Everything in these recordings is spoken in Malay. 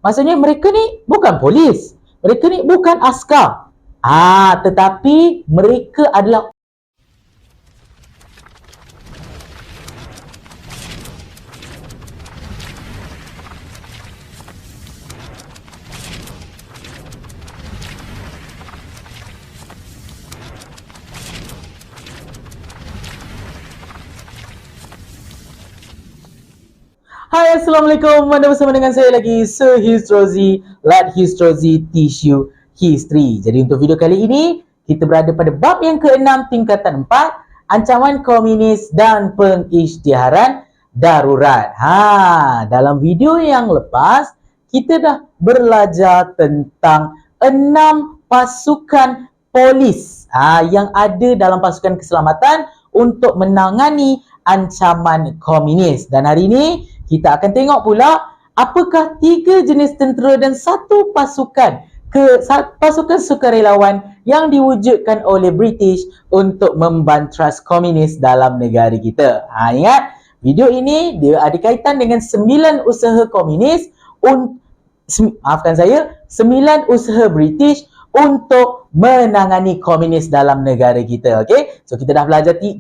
Maksudnya mereka ni bukan polis. Mereka ni bukan askar. Tetapi mereka adalah Hai, Assalamualaikum. Anda bersama dengan saya lagi, Sir Histrozi. Let Histrozi teach you history. Jadi untuk video kali ini, kita berada pada bab yang ke-6 tingkatan 4, ancaman komunis dan pengisytiharan darurat. Dalam video yang lepas, kita dah belajar tentang 6 pasukan polis yang ada dalam pasukan keselamatan untuk menangani ancaman komunis. Dan hari ini kita akan tengok pula apakah 3 jenis tentera dan 1 pasukan sukarelawan yang diwujudkan oleh British untuk membantras komunis dalam negara kita. Ingat, video ini dia ada kaitan dengan 9 usaha komunis 9 usaha British untuk menangani komunis dalam negara kita. Okey, so kita dah belajar 3,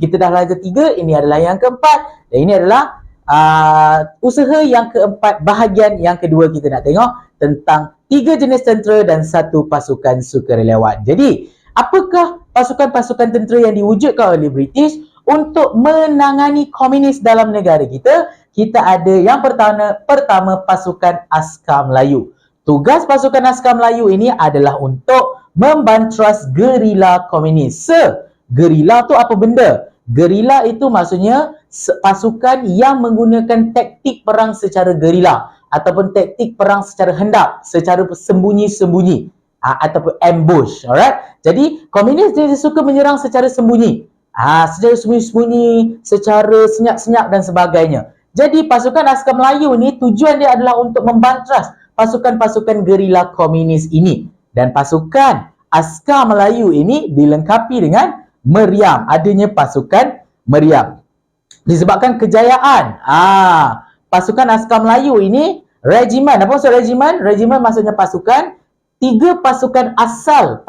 ini adalah yang keempat dan ini adalah usaha yang keempat, bahagian yang kedua kita nak tengok tentang 3 jenis tentera dan 1 pasukan sukarelawan. Jadi, apakah pasukan-pasukan tentera yang diwujudkan oleh British untuk menangani komunis dalam negara kita? Kita ada yang pertama pasukan Askar Melayu. Tugas pasukan Askar Melayu ini adalah untuk membantras gerila komunis. Gerila tu apa benda? Gerila itu maksudnya pasukan yang menggunakan taktik perang secara gerila ataupun taktik perang secara hendap, secara sembunyi-sembunyi ataupun ambush. Alright? Jadi komunis dia suka menyerang secara sembunyi. Secara sembunyi-sembunyi, secara senyap-senyap dan sebagainya. Jadi pasukan Askar Melayu ni tujuan dia adalah untuk membantras pasukan-pasukan gerila komunis ini. Dan pasukan Askar Melayu ini dilengkapi dengan meriam, adanya pasukan meriam. Disebabkan kejayaan pasukan Askar Melayu ini, regimen. Apa maksud regimen? Regimen maksudnya pasukan. 3 pasukan asal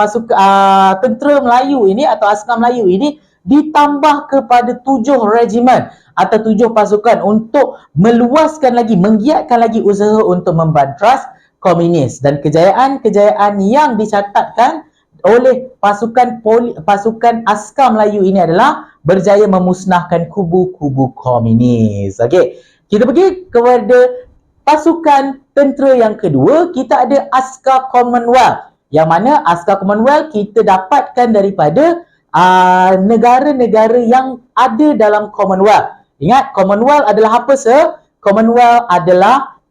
tentera Melayu ini atau Askar Melayu ini ditambah kepada 7 regimen atau 7 pasukan untuk meluaskan lagi, menggiatkan lagi usaha untuk membantras komunis. Dan kejayaan-kejayaan yang dicatatkan oleh pasukan Askar Melayu ini adalah berjaya memusnahkan kubu-kubu komunis. Okey, kita pergi kepada pasukan tentera yang kedua. Kita ada Askar Commonwealth, yang mana Askar Commonwealth kita dapatkan daripada negara-negara yang ada dalam Commonwealth. Ingat, Commonwealth adalah apa, Sir? Commonwealth adalah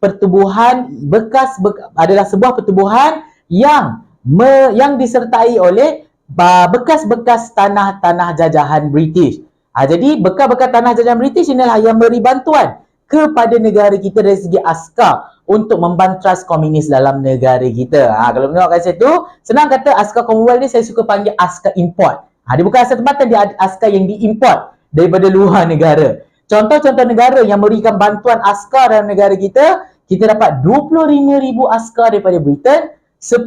adalah sebuah pertubuhan yang disertai oleh bekas-bekas tanah-tanah jajahan British. Jadi bekas-bekas tanah jajahan British inilah yang beri bantuan kepada negara kita dari segi askar untuk membantras komunis dalam negara kita. Kalau tengok kat situ, senang kata Askar Commonwealth ni saya suka panggil askar import. Dia bukan askar tempatan, dia askar yang diimport daripada luar negara. Contoh-contoh negara yang memberikan bantuan askar dalam negara kita, kita dapat 25,000 askar daripada Britain, 10,000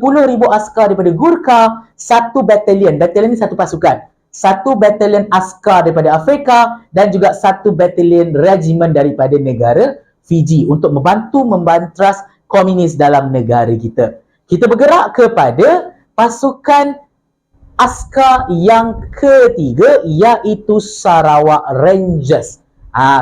askar daripada Gurkha, 1 batalion. Batalion ni 1 pasukan. 1 batalion askar daripada Afrika dan juga 1 batalion regimen daripada negara Fiji untuk membantu membantras komunis dalam negara kita. Kita bergerak kepada pasukan askar yang ketiga, iaitu Sarawak Rangers.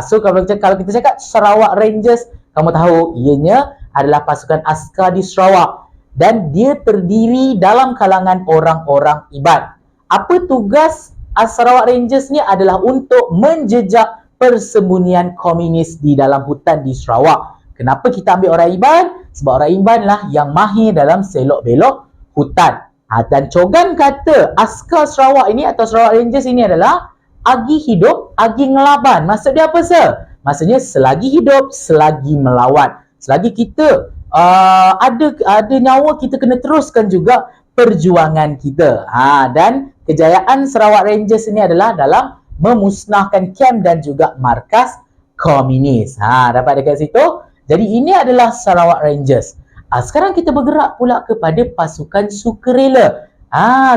So kalau kita cakap Sarawak Rangers, kamu tahu ianya adalah pasukan askar di Sarawak. Dan dia terdiri dalam kalangan orang-orang Iban. Apa tugas Sarawak Rangers ni? Adalah untuk menjejak persembunyian komunis di dalam hutan di Sarawak. Kenapa kita ambil orang Iban? Sebab orang Iban lah yang mahir dalam selok-belok hutan. Dan Cogan kata askar Sarawak ini atau Sarawak Rangers ini adalah agi hidup, agi ngelaban. Maksud dia apa, Sir? Maksudnya selagi hidup, selagi melawan. Selagi kita ada nyawa, kita kena teruskan juga perjuangan kita. Dan kejayaan Sarawak Rangers ini adalah dalam memusnahkan kem dan juga markas komunis. Dapat dekat situ. Jadi ini adalah Sarawak Rangers. Sekarang kita bergerak pula kepada pasukan sukarela.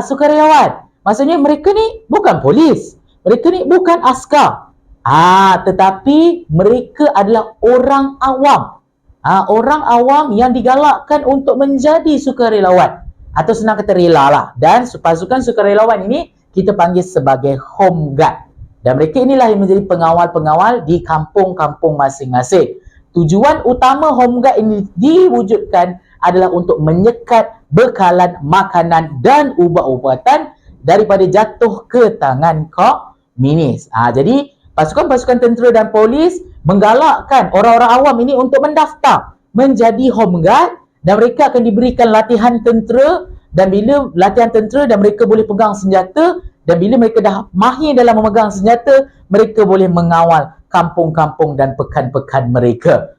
Sukarelawan. Maksudnya mereka ni bukan polis. Mereka ni bukan askar. Tetapi mereka adalah orang awam. Orang awam yang digalakkan untuk menjadi sukarelawan. Atau senang kata rela lah. Dan pasukan sukarelawan ini kita panggil sebagai home guard. Dan mereka inilah yang menjadi pengawal-pengawal di kampung-kampung masing-masing. Tujuan utama home guard ini diwujudkan adalah untuk menyekat bekalan makanan dan ubat-ubatan daripada jatuh ke tangan komunis. Jadi pasukan-pasukan tentera dan polis menggalakkan orang-orang awam ini untuk mendaftar menjadi home guard dan mereka akan diberikan latihan tentera, dan bila latihan tentera dan mereka boleh pegang senjata, dan bila mereka dah mahir dalam memegang senjata, mereka boleh mengawal kampung-kampung dan pekan-pekan mereka.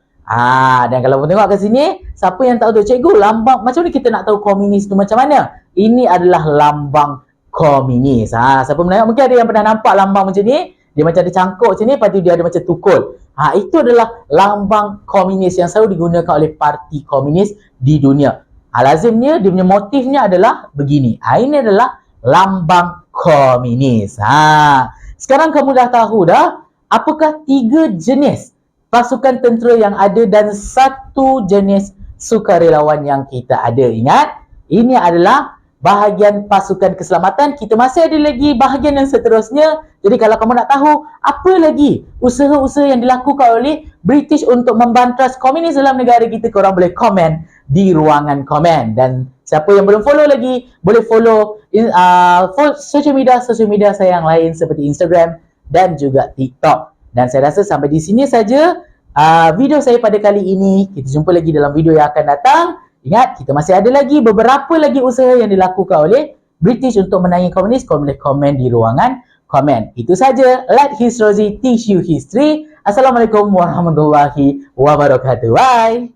Dan kalau tengok kat sini, siapa yang tak tahu, cikgu, lambang macam ni kita nak tahu komunis tu macam mana? Ini adalah lambang komunis. Siapa menengok, mungkin ada yang pernah nampak lambang macam ni. Dia macam ada cangkuk macam ni, lepas tu dia ada macam tukul. Itu adalah lambang komunis yang selalu digunakan oleh parti komunis di dunia. Lazimnya, dia punya motifnya adalah begini. Ini adalah lambang komunis. Sekarang kamu dah tahu dah, apakah 3 jenis pasukan tentera yang ada dan 1 jenis sukarelawan yang kita ada. Ingat, ini adalah bahagian pasukan keselamatan. Kita masih ada lagi bahagian yang seterusnya. Jadi kalau kamu nak tahu apa lagi usaha-usaha yang dilakukan oleh British untuk membantras komunis dalam negara kita, korang boleh komen di ruangan komen. Dan siapa yang belum follow lagi, boleh follow social media saya yang lain seperti Instagram dan juga TikTok. Dan saya rasa sampai di sini saja video saya pada kali ini. Kita jumpa lagi dalam video yang akan datang. Ingat, kita masih ada lagi beberapa lagi usaha yang dilakukan oleh British untuk menangani komunis. Kau boleh komen di ruangan komen. Itu saja. Let Hisrozi teach you history. Assalamualaikum warahmatullahi wabarakatuh. Bye.